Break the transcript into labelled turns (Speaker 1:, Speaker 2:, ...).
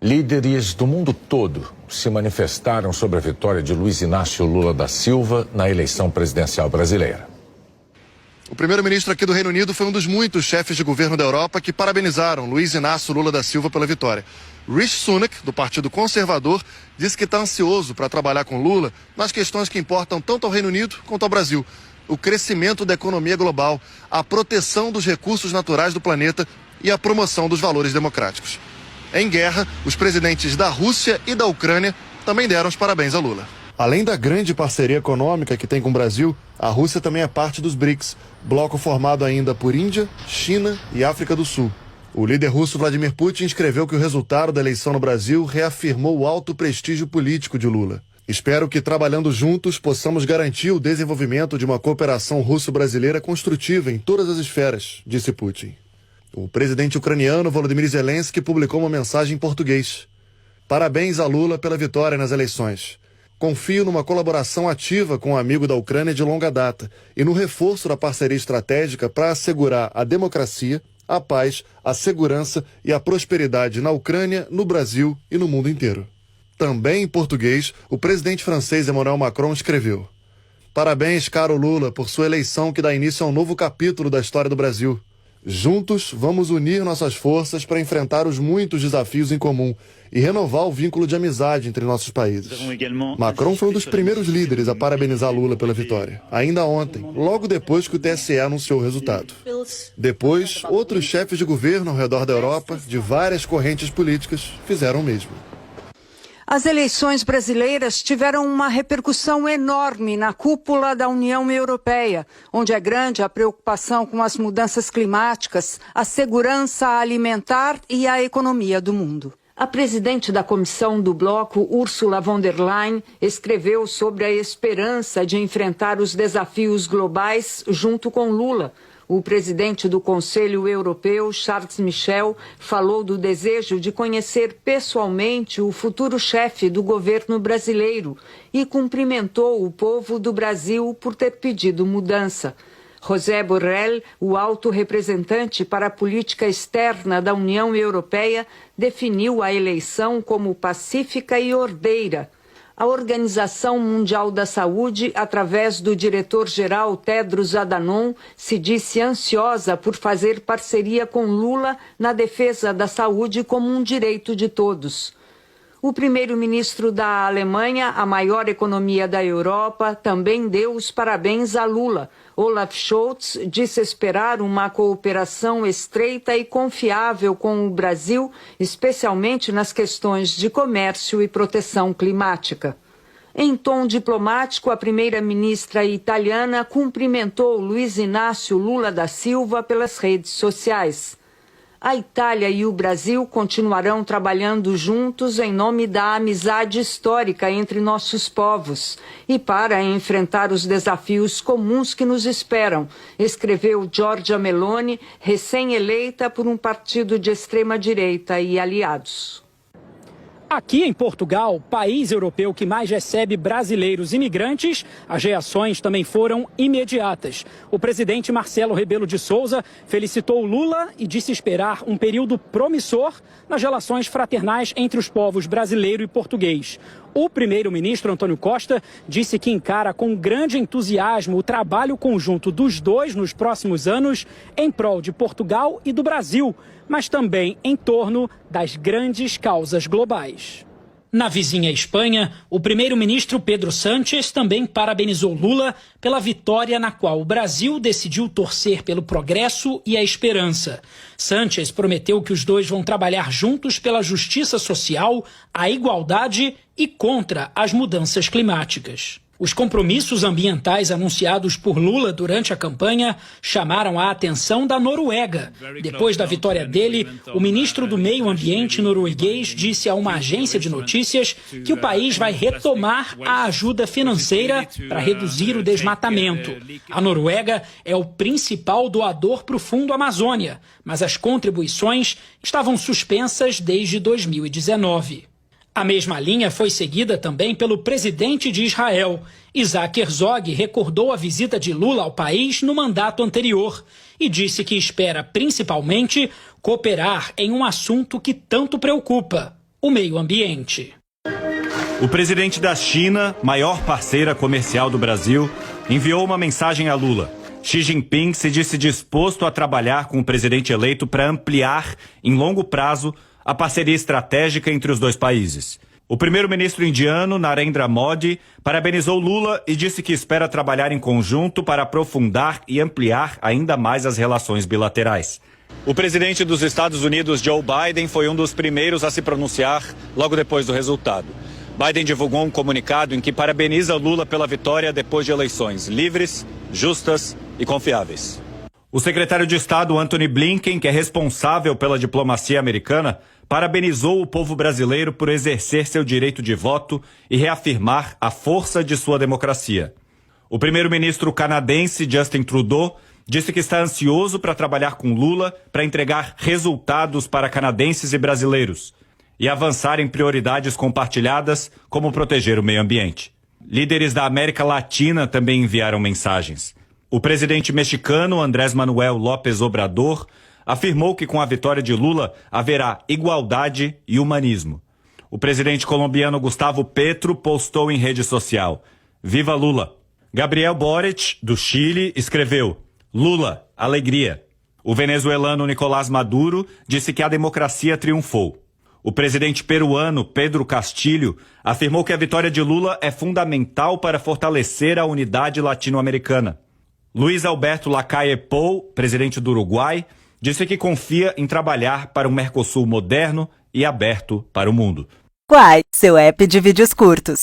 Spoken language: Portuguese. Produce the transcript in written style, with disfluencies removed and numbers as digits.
Speaker 1: Líderes do mundo todo se manifestaram sobre a vitória de Luiz Inácio Lula da Silva na eleição presidencial brasileira.
Speaker 2: O primeiro-ministro aqui do Reino Unido foi um dos muitos chefes de governo da Europa que parabenizaram Luiz Inácio Lula da Silva pela vitória. Rishi Sunak, do Partido Conservador, disse que está ansioso para trabalhar com Lula nas questões que importam tanto ao Reino Unido quanto ao Brasil. O crescimento da economia global, a proteção dos recursos naturais do planeta e a promoção dos valores democráticos. Em guerra, os presidentes da Rússia e da Ucrânia também deram os parabéns a Lula. Além da grande parceria econômica que tem com o Brasil, a Rússia também é parte dos BRICS, bloco formado ainda por Índia, China e África do Sul. O líder russo Vladimir Putin escreveu que o resultado da eleição no Brasil reafirmou o alto prestígio político de Lula. Espero que, trabalhando juntos, possamos garantir o desenvolvimento de uma cooperação russo-brasileira construtiva em todas as esferas, disse Putin. O presidente ucraniano Volodymyr Zelensky publicou uma mensagem em português. Parabéns a Lula pela vitória nas eleições. Confio numa colaboração ativa com um amigo da Ucrânia de longa data e no reforço da parceria estratégica para assegurar a democracia, a paz, a segurança e a prosperidade na Ucrânia, no Brasil e no mundo inteiro. Também em português, o presidente francês Emmanuel Macron escreveu: Parabéns, caro Lula, por sua eleição que dá início a um novo capítulo da história do Brasil. Juntos, vamos unir nossas forças para enfrentar os muitos desafios em comum e renovar o vínculo de amizade entre nossos países. Macron foi um dos primeiros líderes a parabenizar Lula pela vitória, ainda ontem, logo depois que o TSE anunciou o resultado. Depois, outros chefes de governo ao redor da Europa, de várias correntes políticas, fizeram o mesmo.
Speaker 3: As eleições brasileiras tiveram uma repercussão enorme na cúpula da União Europeia, onde é grande a preocupação com as mudanças climáticas, a segurança alimentar e a economia do mundo. A presidente da comissão do bloco, Ursula von der Leyen, escreveu sobre a esperança de enfrentar os desafios globais junto com Lula. O presidente do Conselho Europeu, Charles Michel, falou do desejo de conhecer pessoalmente o futuro chefe do governo brasileiro e cumprimentou o povo do Brasil por ter pedido mudança. José Borrell, o alto representante para a política externa da União Europeia, definiu a eleição como pacífica e ordeira. A Organização Mundial da Saúde, através do diretor-geral Tedros Adhanom, se disse ansiosa por fazer parceria com Lula na defesa da saúde como um direito de todos. O primeiro-ministro da Alemanha, a maior economia da Europa, também deu os parabéns a Lula. Olaf Scholz disse esperar uma cooperação estreita e confiável com o Brasil, especialmente nas questões de comércio e proteção climática. Em tom diplomático, a primeira-ministra italiana cumprimentou Luiz Inácio Lula da Silva pelas redes sociais. A Itália e o Brasil continuarão trabalhando juntos em nome da amizade histórica entre nossos povos e para enfrentar os desafios comuns que nos esperam, escreveu Giorgia Meloni, recém-eleita por um partido de extrema-direita e aliados.
Speaker 4: Aqui em Portugal, país europeu que mais recebe brasileiros imigrantes, as reações também foram imediatas. O presidente Marcelo Rebelo de Sousa felicitou Lula e disse esperar um período promissor nas relações fraternais entre os povos brasileiro e português. O primeiro-ministro Antônio Costa disse que encara com grande entusiasmo o trabalho conjunto dos dois nos próximos anos em prol de Portugal e do Brasil, mas também em torno das grandes causas globais. Na vizinha Espanha, o primeiro-ministro Pedro Sánchez também parabenizou Lula pela vitória na qual o Brasil decidiu torcer pelo progresso e a esperança. Sánchez prometeu que os dois vão trabalhar juntos pela justiça social, a igualdade e contra as mudanças climáticas. Os compromissos ambientais anunciados por Lula durante a campanha chamaram a atenção da Noruega. Depois da vitória dele, o ministro do Meio Ambiente norueguês disse a uma agência de notícias que o país vai retomar a ajuda financeira para reduzir o desmatamento. A Noruega é o principal doador para o Fundo Amazônia, mas as contribuições estavam suspensas desde 2019. A mesma linha foi seguida também pelo presidente de Israel. Isaac Herzog recordou a visita de Lula ao país no mandato anterior e disse que espera principalmente cooperar em um assunto que tanto preocupa: o meio ambiente.
Speaker 5: O presidente da China, maior parceira comercial do Brasil, enviou uma mensagem a Lula. Xi Jinping se disse disposto a trabalhar com o presidente eleito para ampliar, em longo prazo, a parceria estratégica entre os dois países. O primeiro-ministro indiano, Narendra Modi, parabenizou Lula e disse que espera trabalhar em conjunto para aprofundar e ampliar ainda mais as relações bilaterais. O presidente dos Estados Unidos, Joe Biden, foi um dos primeiros a se pronunciar logo depois do resultado. Biden divulgou um comunicado em que parabeniza Lula pela vitória depois de eleições livres, justas e confiáveis. O secretário de Estado, Antony Blinken, que é responsável pela diplomacia americana, parabenizou o povo brasileiro por exercer seu direito de voto e reafirmar a força de sua democracia. O primeiro-ministro canadense, Justin Trudeau, disse que está ansioso para trabalhar com Lula para entregar resultados para canadenses e brasileiros e avançar em prioridades compartilhadas, como proteger o meio ambiente. Líderes da América Latina também enviaram mensagens. O presidente mexicano, Andrés Manuel López Obrador, afirmou que com a vitória de Lula haverá igualdade e humanismo. O presidente colombiano Gustavo Petro postou em rede social: Viva Lula! Gabriel Boric, do Chile, escreveu: Lula, alegria. O venezuelano Nicolás Maduro disse que a democracia triunfou. O presidente peruano Pedro Castillo afirmou que a vitória de Lula é fundamental para fortalecer a unidade latino-americana. Luiz Alberto Lacalle Pou, presidente do Uruguai, disse que confia em trabalhar para um Mercosul moderno e aberto para o mundo.
Speaker 6: Quai, seu app de vídeos curtos.